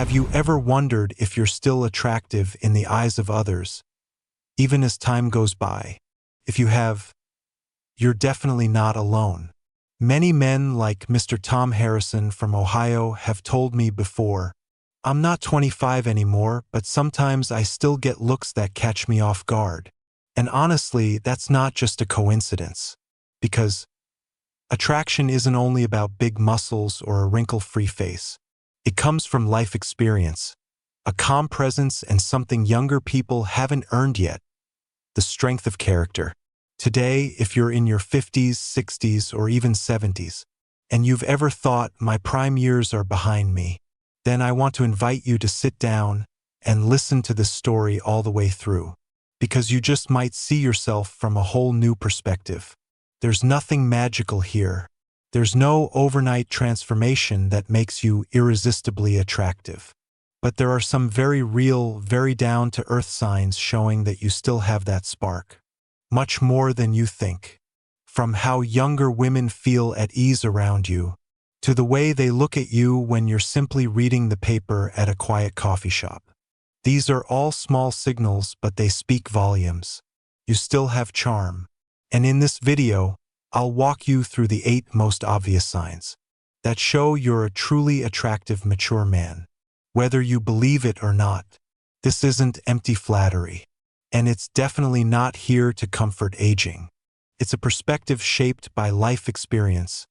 Have you ever wondered if you're still attractive in the eyes of others, even as time goes by? If you have, you're definitely not alone. Many men like Mr. Tom Harrison from Ohio have told me before, "I'm not 25 anymore, but sometimes I still get looks that catch me off guard." And honestly, that's not just a coincidence. Because attraction isn't only about big muscles or a wrinkle-free face. It comes from life experience, a calm presence, and something younger people haven't earned yet: the strength of character. Today, if you're in your 50s, 60s, or even 70s, and you've ever thought, "My prime years are behind me," then I want to invite you to sit down and listen to this story all the way through, because you just might see yourself from a whole new perspective. There's nothing magical here. There's no overnight transformation that makes you irresistibly attractive. But there are some very real, very down-to-earth signs showing that you still have that spark. Much more than you think. From how younger women feel at ease around you, to the way they look at you when you're simply reading the paper at a quiet coffee shop. These are all small signals, but they speak volumes. You still have charm. And in this video, I'll walk you through the 8 most obvious signs that show you're a truly attractive, mature man. Whether you believe it or not, this isn't empty flattery. And it's definitely not here to comfort aging. It's a perspective shaped by life experience,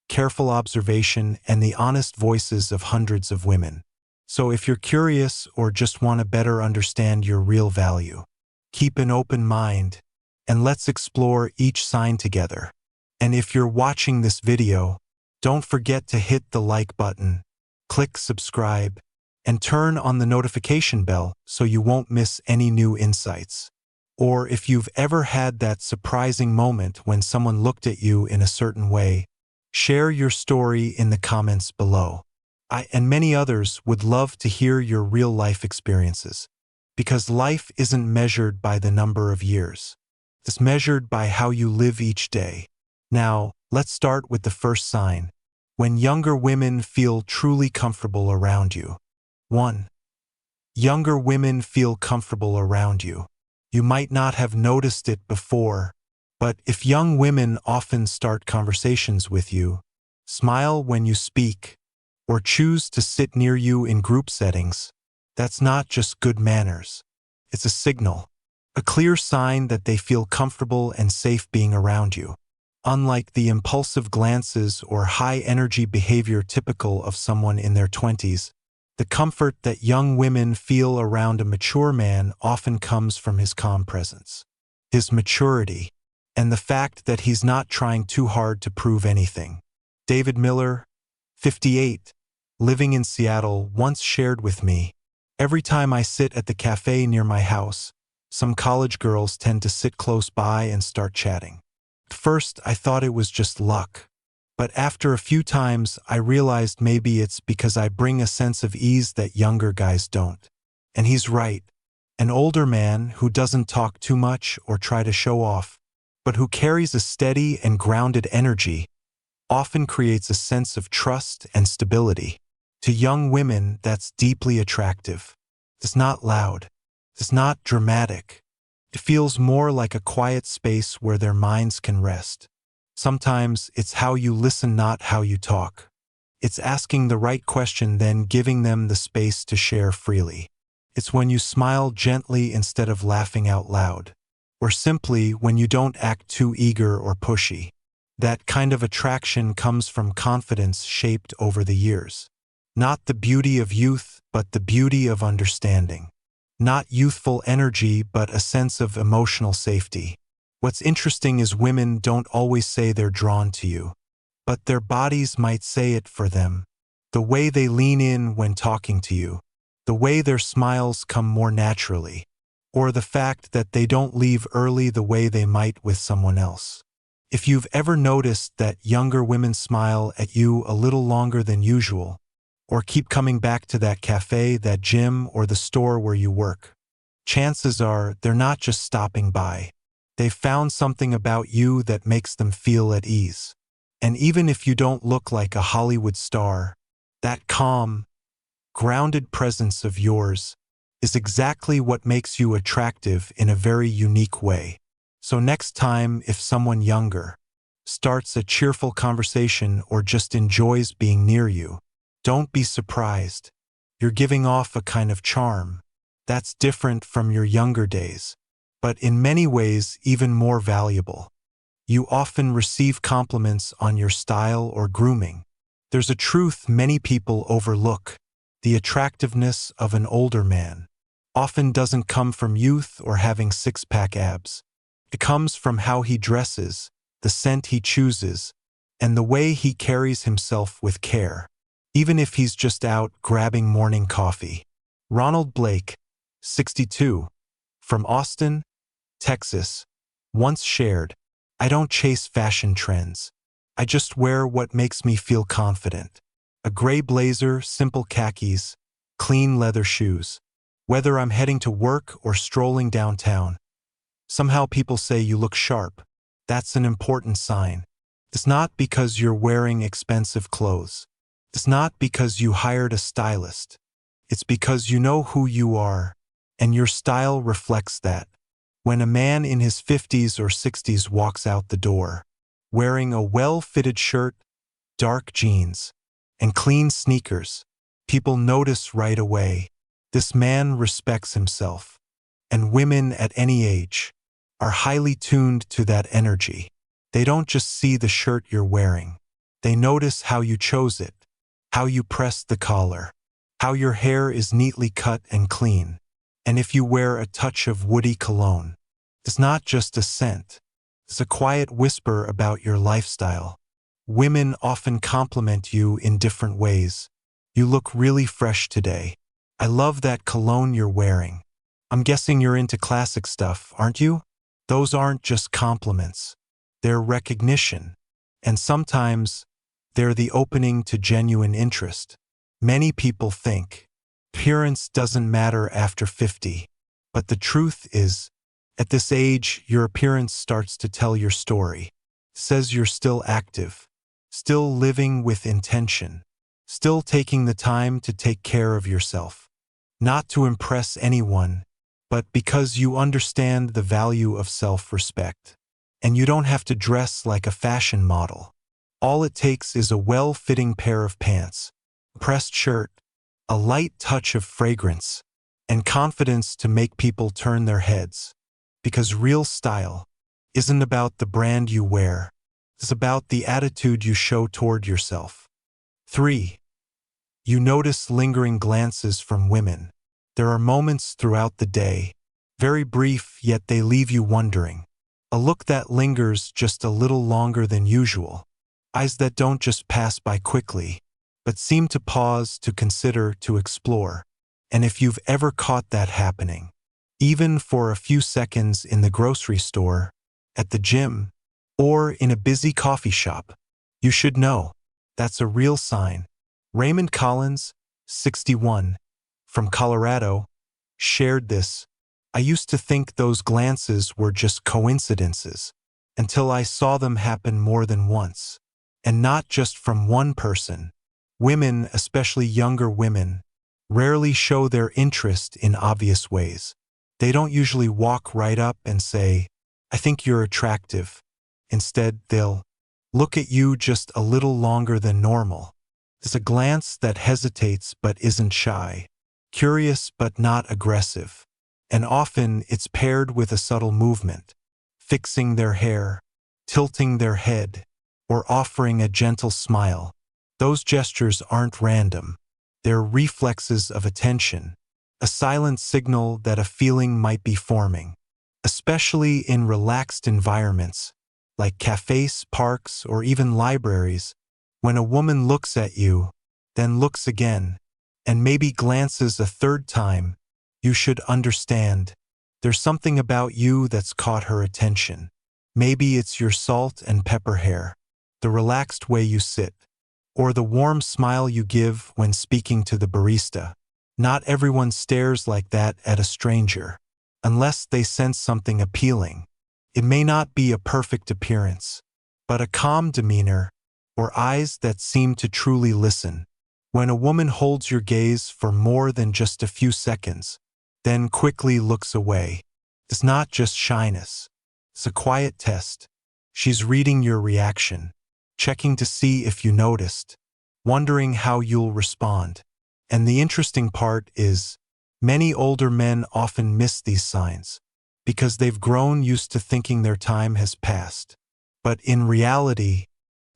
careful observation, and the honest voices of hundreds of women. So if you're curious or just want to better understand your real value, keep an open mind, and let's explore each sign together. And if you're watching this video, don't forget to hit the like button, click subscribe, and turn on the notification bell so you won't miss any new insights. Or if you've ever had that surprising moment when someone looked at you in a certain way, share your story in the comments below. I and many others would love to hear your real-life experiences, because life isn't measured by the number of years. It's measured by how you live each day. Now, let's start with the first sign: when younger women feel truly comfortable around you. 1. Younger women feel comfortable around you. You might not have noticed it before, but if young women often start conversations with you, smile when you speak, or choose to sit near you in group settings, that's not just good manners. It's a signal, a clear sign that they feel comfortable and safe being around you. Unlike the impulsive glances or high-energy behavior typical of someone in their 20s, the comfort that young women feel around a mature man often comes from his calm presence, his maturity, and the fact that he's not trying too hard to prove anything. David Miller, 58, living in Seattle, once shared with me, "Every time I sit at the cafe near my house, some college girls tend to sit close by and start chatting. At first, I thought it was just luck. But after a few times, I realized maybe it's because I bring a sense of ease that younger guys don't." And he's right. An older man who doesn't talk too much or try to show off, but who carries a steady and grounded energy, often creates a sense of trust and stability. To young women, that's deeply attractive. It's not loud. It's not dramatic. It feels more like a quiet space where their minds can rest. Sometimes it's how you listen, not how you talk. It's asking the right question, then giving them the space to share freely. It's when you smile gently instead of laughing out loud. Or simply when you don't act too eager or pushy. That kind of attraction comes from confidence shaped over the years. Not the beauty of youth, but the beauty of understanding. Not youthful energy, but a sense of emotional safety. What's interesting is women don't always say they're drawn to you, but their bodies might say it for them. The way they lean in when talking to you, the way their smiles come more naturally, or the fact that they don't leave early the way they might with someone else. If you've ever noticed that younger women smile at you a little longer than usual, or keep coming back to that cafe, that gym, or the store where you work, chances are they're not just stopping by. They've found something about you that makes them feel at ease. And even if you don't look like a Hollywood star, that calm, grounded presence of yours is exactly what makes you attractive in a very unique way. So next time, if someone younger starts a cheerful conversation or just enjoys being near you, don't be surprised. You're giving off a kind of charm that's different from your younger days, but in many ways even more valuable. You often receive compliments on your style or grooming. There's a truth many people overlook. The attractiveness of an older man often doesn't come from youth or having six-pack abs. It comes from how he dresses, the scent he chooses, and the way he carries himself with care, even if he's just out grabbing morning coffee. Ronald Blake, 62, from Austin, Texas, once shared, "I don't chase fashion trends. I just wear what makes me feel confident. A gray blazer, simple khakis, clean leather shoes. Whether I'm heading to work or strolling downtown, somehow people say you look sharp. That's an important sign. It's not because you're wearing expensive clothes. It's not because you hired a stylist. It's because you know who you are, and your style reflects that." When a man in his 50s or 60s walks out the door, wearing a well-fitted shirt, dark jeans, and clean sneakers, people notice right away. This man respects himself, and women at any age are highly tuned to that energy. They don't just see the shirt you're wearing. They notice how you chose it, how you pressed the collar, how your hair is neatly cut and clean, and if you wear a touch of woody cologne. It's not just a scent. It's a quiet whisper about your lifestyle. Women often compliment you in different ways. "You look really fresh today. I love that cologne you're wearing. I'm guessing you're into classic stuff, aren't you?" Those aren't just compliments. They're recognition. And sometimes they're the opening to genuine interest. Many people think appearance doesn't matter after 50. But the truth is, at this age, your appearance starts to tell your story. It says you're still active, still living with intention, still taking the time to take care of yourself. Not to impress anyone, but because you understand the value of self-respect. And you don't have to dress like a fashion model. All it takes is a well-fitting pair of pants, a pressed shirt, a light touch of fragrance, and confidence to make people turn their heads. Because real style isn't about the brand you wear. It's about the attitude you show toward yourself. 3. You notice lingering glances from women. There are moments throughout the day, very brief, yet they leave you wondering. A look that lingers just a little longer than usual. Eyes that don't just pass by quickly, but seem to pause, to consider, to explore. And if you've ever caught that happening, even for a few seconds in the grocery store, at the gym, or in a busy coffee shop, you should know that's a real sign. Raymond Collins, 61, from Colorado, shared this. "I used to think those glances were just coincidences until I saw them happen more than once. And not just from one person. Women, especially younger women, rarely show their interest in obvious ways. They don't usually walk right up and say, 'I think you're attractive.' Instead, they'll look at you just a little longer than normal. It's a glance that hesitates but isn't shy, curious but not aggressive. And often it's paired with a subtle movement, fixing their hair, tilting their head, or offering a gentle smile. Those gestures aren't random. They're reflexes of attention, a silent signal that a feeling might be forming, especially in relaxed environments like cafes, parks, or even libraries. When a woman looks at you, then looks again, and maybe glances a third time, you should understand there's something about you that's caught her attention. Maybe it's your salt and pepper hair, the relaxed way you sit, or the warm smile you give when speaking to the barista. Not everyone stares like that at a stranger, unless they sense something appealing. It may not be a perfect appearance, but a calm demeanor, or eyes that seem to truly listen. When a woman holds your gaze for more than just a few seconds, then quickly looks away, it's not just shyness. It's a quiet test. She's reading your reaction, checking to see if you noticed, wondering how you'll respond. And the interesting part is, many older men often miss these signs because they've grown used to thinking their time has passed. But in reality,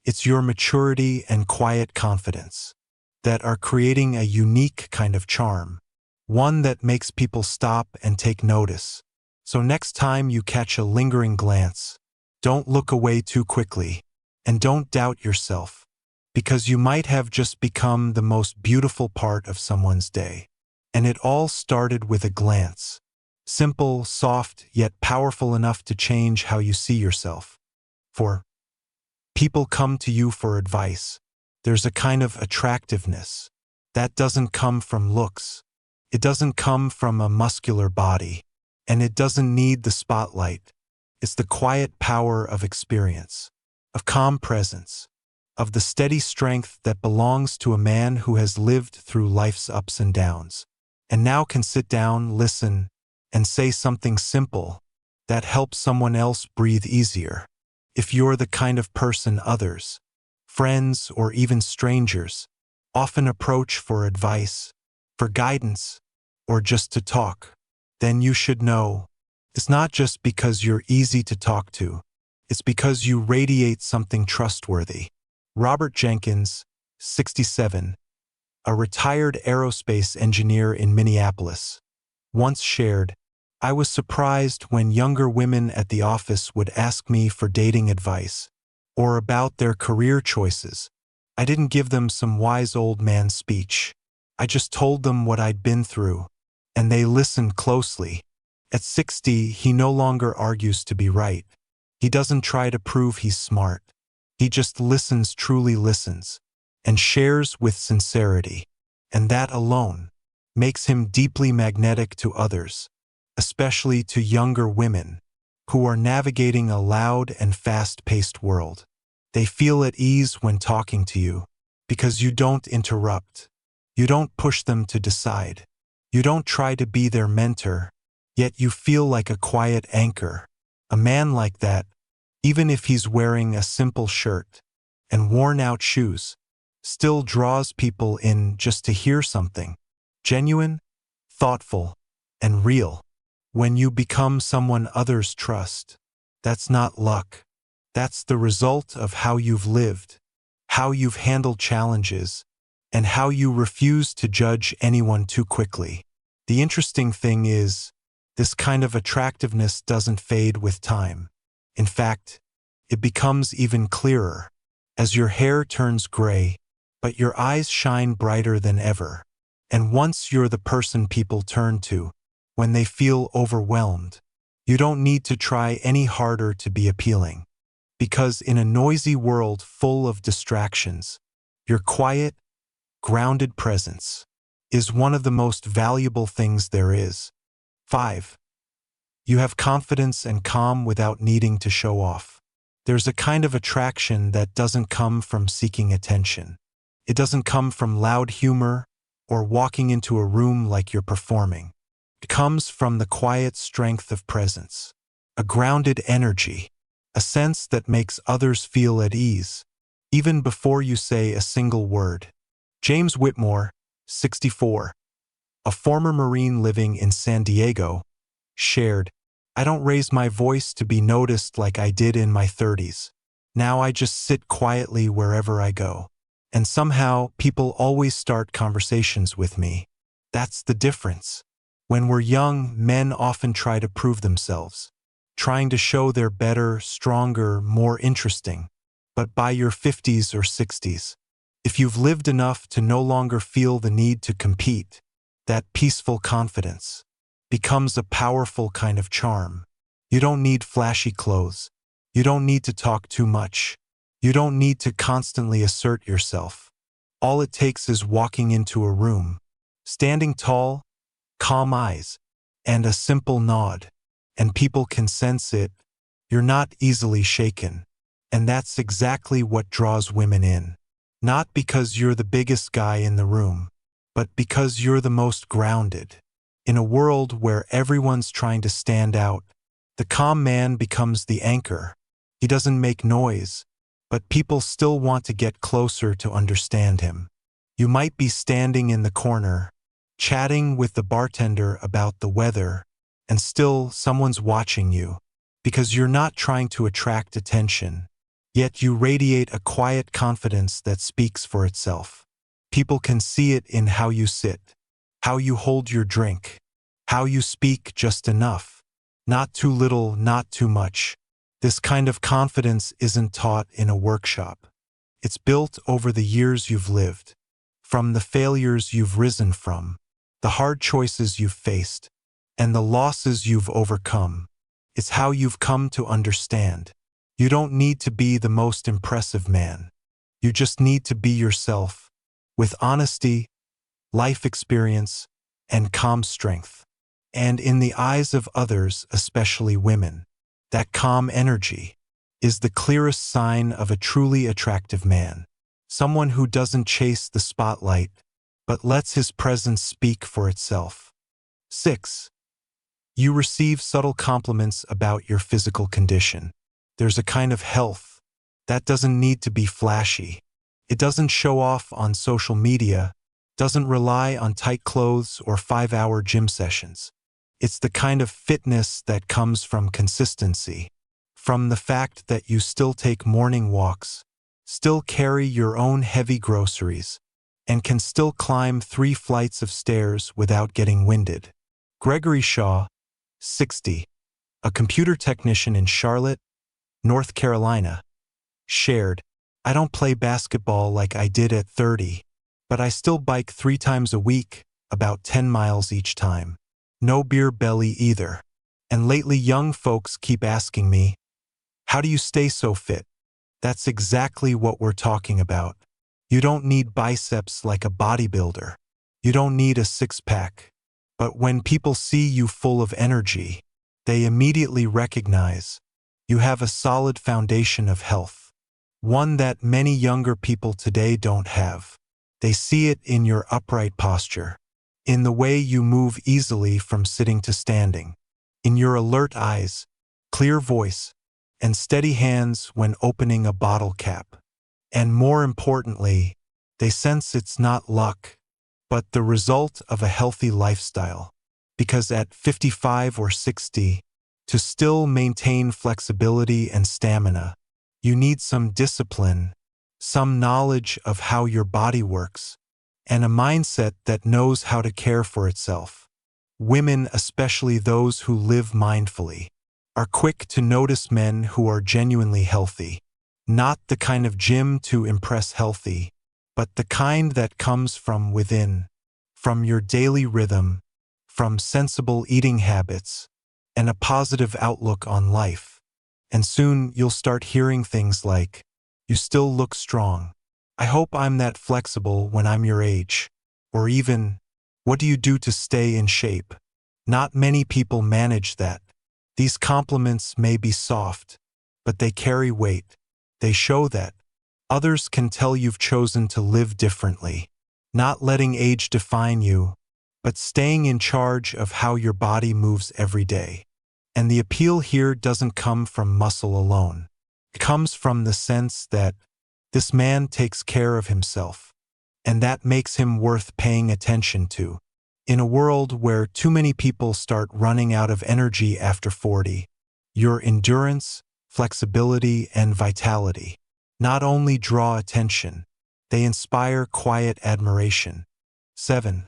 it's your maturity and quiet confidence that are creating a unique kind of charm, one that makes people stop and take notice. So next time you catch a lingering glance, don't look away too quickly, and don't doubt yourself, because you might have just become the most beautiful part of someone's day. And it all started with a glance. Simple, soft, yet powerful enough to change how you see yourself. For people come to you for advice. There's a kind of attractiveness that doesn't come from looks. It doesn't come from a muscular body, and it doesn't need the spotlight. It's the quiet power of experience, of calm presence, of the steady strength that belongs to a man who has lived through life's ups and downs, and now can sit down, listen, and say something simple that helps someone else breathe easier. If you're the kind of person others, friends or even strangers, often approach for advice, for guidance, or just to talk, then you should know it's not just because you're easy to talk to, it's because you radiate something trustworthy. Robert Jenkins, 67, a retired aerospace engineer in Minneapolis, once shared, "I was surprised when younger women at the office would ask me for dating advice or about their career choices. I didn't give them some wise old man speech. I just told them what I'd been through, and they listened closely." At 60, he no longer argues to be right. He doesn't try to prove he's smart. He just listens, truly listens, and shares with sincerity. And that alone makes him deeply magnetic to others, especially to younger women who are navigating a loud and fast-paced world. They feel at ease when talking to you because you don't interrupt. You don't push them to decide. You don't try to be their mentor, yet you feel like a quiet anchor. A man like that, even if he's wearing a simple shirt and worn-out shoes, still draws people in just to hear something genuine, thoughtful, and real. When you become someone others trust, that's not luck. That's the result of how you've lived, how you've handled challenges, and how you refuse to judge anyone too quickly. The interesting thing is, this kind of attractiveness doesn't fade with time. In fact, it becomes even clearer as your hair turns gray, but your eyes shine brighter than ever. And once you're the person people turn to when they feel overwhelmed, you don't need to try any harder to be appealing. Because in a noisy world full of distractions, your quiet, grounded presence is one of the most valuable things there is. 5. You have confidence and calm without needing to show off. There's a kind of attraction that doesn't come from seeking attention. It doesn't come from loud humor or walking into a room like you're performing. It comes from the quiet strength of presence, a grounded energy, a sense that makes others feel at ease, even before you say a single word. James Whitmore, 64, a former Marine living in San Diego, shared, "I don't raise my voice to be noticed like I did in my 30s. Now I just sit quietly wherever I go. And somehow people always start conversations with me. That's the difference. When we're young, men often try to prove themselves, trying to show they're better, stronger, more interesting. But by your 50s or 60s, if you've lived enough to no longer feel the need to compete, that peaceful confidence becomes a powerful kind of charm. You don't need flashy clothes. You don't need to talk too much. You don't need to constantly assert yourself. All it takes is walking into a room, standing tall, calm eyes, and a simple nod, and people can sense it. You're not easily shaken. And that's exactly what draws women in. Not because you're the biggest guy in the room, but because you're the most grounded. In a world where everyone's trying to stand out, the calm man becomes the anchor. He doesn't make noise, but people still want to get closer to understand him. You might be standing in the corner, chatting with the bartender about the weather, and still someone's watching you, because you're not trying to attract attention. Yet you radiate a quiet confidence that speaks for itself. People can see it in how you sit, how you hold your drink, how you speak just enough. Not too little, not too much. This kind of confidence isn't taught in a workshop. It's built over the years you've lived, from the failures you've risen from, the hard choices you've faced, and the losses you've overcome. It's how you've come to understand. You don't need to be the most impressive man. You just need to be yourself, with honesty, life experience, and calm strength. And in the eyes of others, especially women, that calm energy is the clearest sign of a truly attractive man. Someone who doesn't chase the spotlight, but lets his presence speak for itself. 6. You receive subtle compliments about your physical condition. There's a kind of health that doesn't need to be flashy. It doesn't show off on social media, doesn't rely on tight clothes or 5-hour gym sessions. It's the kind of fitness that comes from consistency, from the fact that you still take morning walks, still carry your own heavy groceries, and can still climb 3 flights of stairs without getting winded. Gregory Shaw, 60, a computer technician in Charlotte, North Carolina, shared, "I don't play basketball like I did at 30, but I still bike 3 times a week, about 10 miles each time. No beer belly either. And lately young folks keep asking me, 'How do you stay so fit?' That's exactly what we're talking about. You don't need biceps like a bodybuilder. You don't need a six-pack. But when people see you full of energy, they immediately recognize you have a solid foundation of health, one that many younger people today don't have. They see it in your upright posture, in the way you move easily from sitting to standing, in your alert eyes, clear voice, and steady hands when opening a bottle cap. And more importantly, they sense it's not luck, but the result of a healthy lifestyle. Because at 55 or 60, to still maintain flexibility and stamina, you need some discipline, some knowledge of how your body works, and a mindset that knows how to care for itself. Women, especially those who live mindfully, are quick to notice men who are genuinely healthy. Not the kind of gym to impress healthy, but the kind that comes from within, from your daily rhythm, from sensible eating habits, and a positive outlook on life. And soon you'll start hearing things like, "You still look strong. I hope I'm that flexible when I'm your age." Or even, "What do you do to stay in shape?" Not many people manage that. These compliments may be soft, but they carry weight. They show that others can tell you've chosen to live differently, not letting age define you, but staying in charge of how your body moves every day. And the appeal here doesn't come from muscle alone. It comes from the sense that this man takes care of himself, and that makes him worth paying attention to. In a world where too many people start running out of energy after 40, your endurance, flexibility, and vitality not only draw attention, they inspire quiet admiration. 7.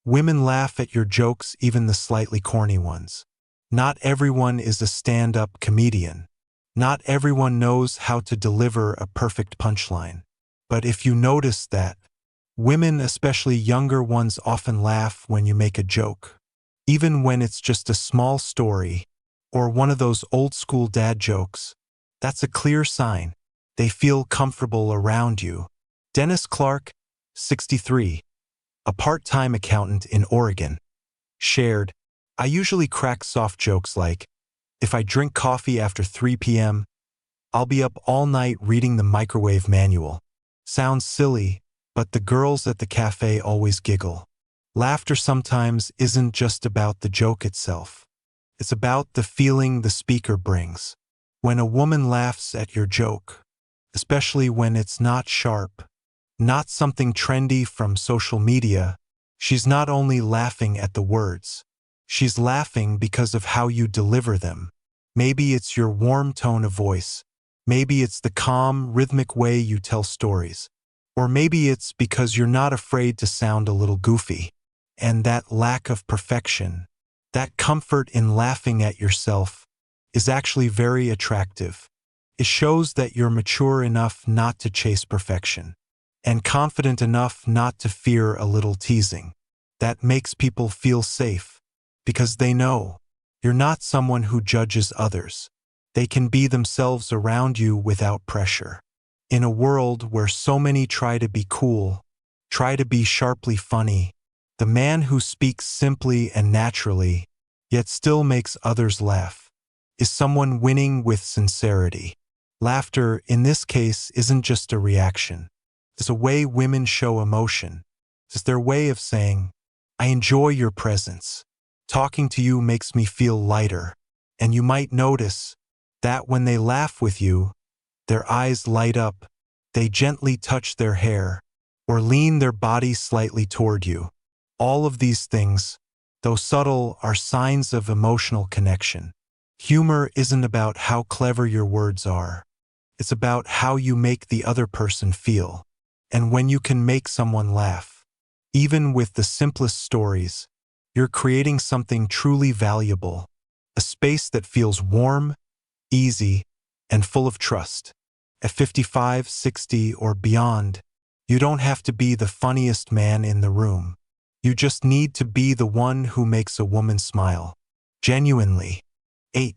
Women laugh at your jokes, even the slightly corny ones. Not everyone is a stand-up comedian. Not everyone knows how to deliver a perfect punchline. But if you notice that, women, especially younger ones, often laugh when you make a joke. Even when it's just a small story, or one of those old-school dad jokes, that's a clear sign. They feel comfortable around you. Dennis Clark, 63, a part-time accountant in Oregon, shared, "I usually crack soft jokes like, if I drink coffee after 3 p.m., I'll be up all night reading the microwave manual. Sounds silly, but the girls at the cafe always giggle. Laughter sometimes isn't just about the joke itself. It's about the feeling the speaker brings. When a woman laughs at your joke, especially when it's not sharp, not something trendy from social media, she's not only laughing at the words. She's laughing because of how you deliver them. Maybe it's your warm tone of voice. Maybe it's the calm, rhythmic way you tell stories. Or maybe it's because you're not afraid to sound a little goofy. And that lack of perfection, that comfort in laughing at yourself, is actually very attractive. It shows that you're mature enough not to chase perfection, and confident enough not to fear a little teasing. That makes people feel safe, because they know you're not someone who judges others. They can be themselves around you without pressure. In a world where so many try to be cool, try to be sharply funny, the man who speaks simply and naturally, yet still makes others laugh, is someone winning with sincerity. Laughter, in this case, isn't just a reaction. It's a way women show emotion. It's their way of saying, I enjoy your presence. Talking to you makes me feel lighter. And you might notice that when they laugh with you, their eyes light up, they gently touch their hair, or lean their body slightly toward you. All of these things, though subtle, are signs of emotional connection. Humor isn't about how clever your words are. It's about how you make the other person feel. And when you can make someone laugh, even with the simplest stories, you're creating something truly valuable, a space that feels warm, easy, and full of trust. At 55, 60, or beyond, you don't have to be the funniest man in the room. You just need to be the one who makes a woman smile. Genuinely. 8.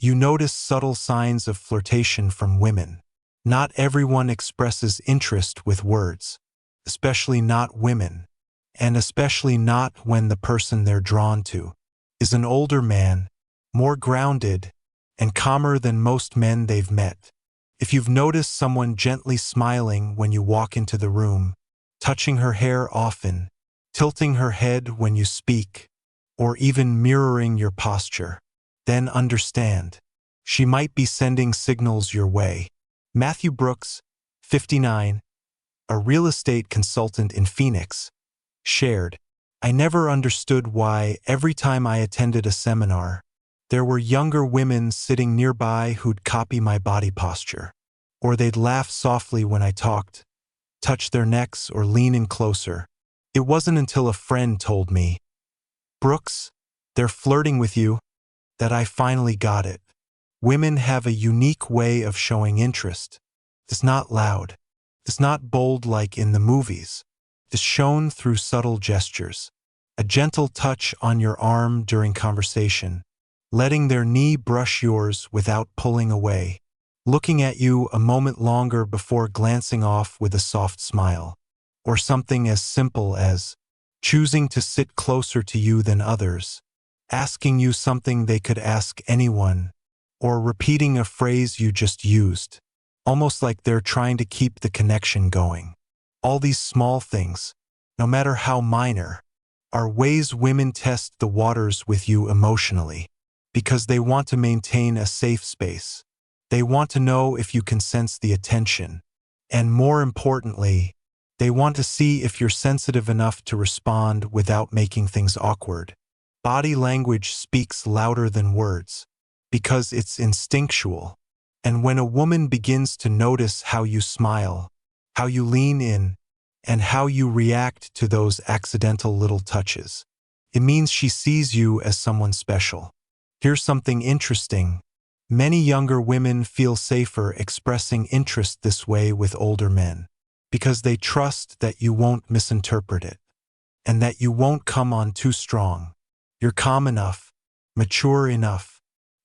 You notice subtle signs of flirtation from women. Not everyone expresses interest with words, especially not women, and especially not when the person they're drawn to is an older man, more grounded, and calmer than most men they've met. If you've noticed someone gently smiling when you walk into the room, touching her hair often, tilting her head when you speak, or even mirroring your posture, then understand, she might be sending signals your way. Matthew Brooks, 59, a real estate consultant in Phoenix, shared, I never understood why every time I attended a seminar, there were younger women sitting nearby who'd copy my body posture, or they'd laugh softly when I talked, touch their necks or lean in closer. It wasn't until a friend told me, Brooks, they're flirting with you, that I finally got it. Women have a unique way of showing interest. It's not loud. It's not bold like in the movies. It's shown through subtle gestures. A gentle touch on your arm during conversation, letting their knee brush yours without pulling away, looking at you a moment longer before glancing off with a soft smile, or something as simple as choosing to sit closer to you than others, asking you something they could ask anyone, or repeating a phrase you just used, almost like they're trying to keep the connection going. All these small things, no matter how minor, are ways women test the waters with you emotionally, because they want to maintain a safe space. They want to know if you can sense the attention, and more importantly, they want to see if you're sensitive enough to respond without making things awkward. Body language speaks louder than words, because it's instinctual. And when a woman begins to notice how you smile, how you lean in, and how you react to those accidental little touches, it means she sees you as someone special. Here's something interesting. Many younger women feel safer expressing interest this way with older men, because they trust that you won't misinterpret it, and that you won't come on too strong. You're calm enough, mature enough,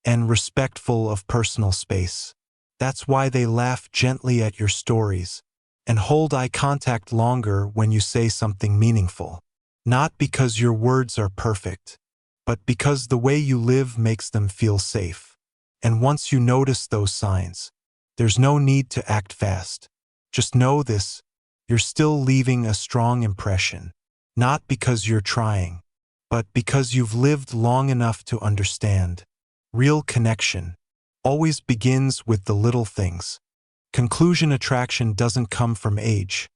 and respectful of personal space. That's why they laugh gently at your stories and hold eye contact longer when you say something meaningful. Not because your words are perfect, but because the way you live makes them feel safe. And once you notice those signs, there's no need to act fast. Just know this, you're still leaving a strong impression. Not because you're trying, but because you've lived long enough to understand. Real connection always begins with the little things. Conclusion: attraction doesn't come from age.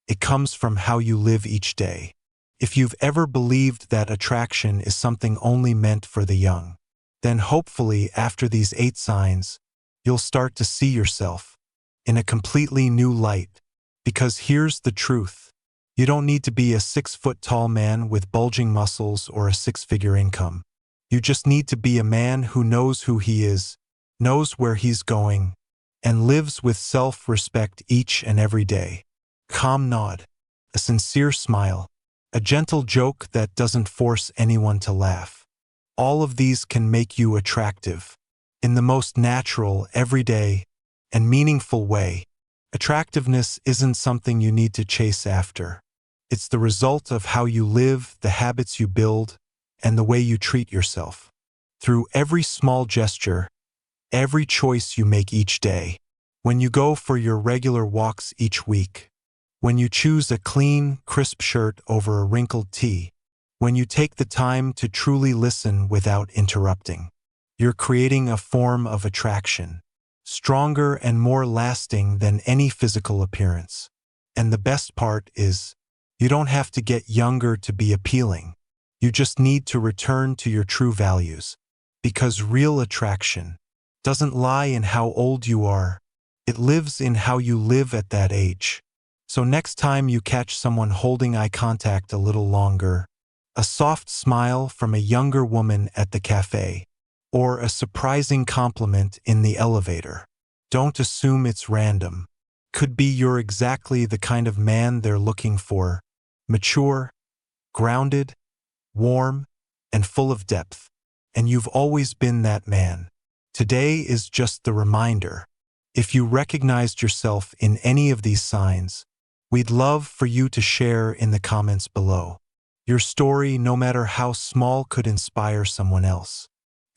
It comes from how you live each day. If you've ever believed that attraction is something only meant for the young, then hopefully after these 8 signs, you'll start to see yourself in a completely new light. Because here's the truth. You don't need to be a 6-foot-tall man with bulging muscles or a 6-figure income. You just need to be a man who knows who he is, knows where he's going, and lives with self-respect each and every day. Calm nod, a sincere smile, a gentle joke that doesn't force anyone to laugh. All of these can make you attractive in the most natural, everyday, and meaningful way. Attractiveness isn't something you need to chase after. It's the result of how you live, the habits you build, and the way you treat yourself. Through every small gesture, every choice you make each day, when you go for your regular walks each week, when you choose a clean, crisp shirt over a wrinkled tee, when you take the time to truly listen without interrupting, you're creating a form of attraction, stronger and more lasting than any physical appearance. And the best part is, you don't have to get younger to be appealing. You just need to return to your true values. Because real attraction doesn't lie in how old you are. It lives in how you live at that age. So next time you catch someone holding eye contact a little longer, a soft smile from a younger woman at the cafe, or a surprising compliment in the elevator, don't assume it's random. Could be you're exactly the kind of man they're looking for. Mature, grounded, warm, and full of depth. And you've always been that man. Today is just the reminder. If you recognized yourself in any of these signs, we'd love for you to share in the comments below. Your story, no matter how small, could inspire someone else.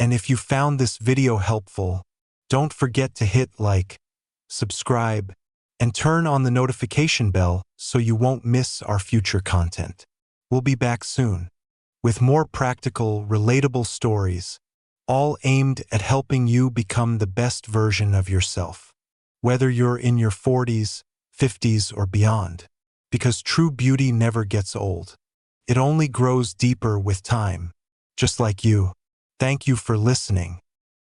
And if you found this video helpful, don't forget to hit like, subscribe, and turn on the notification bell so you won't miss our future content. We'll be back soon with more practical, relatable stories, all aimed at helping you become the best version of yourself, whether you're in your 40s, 50s, or beyond. Because true beauty never gets old. It only grows deeper with time. Just like you. Thank you for listening.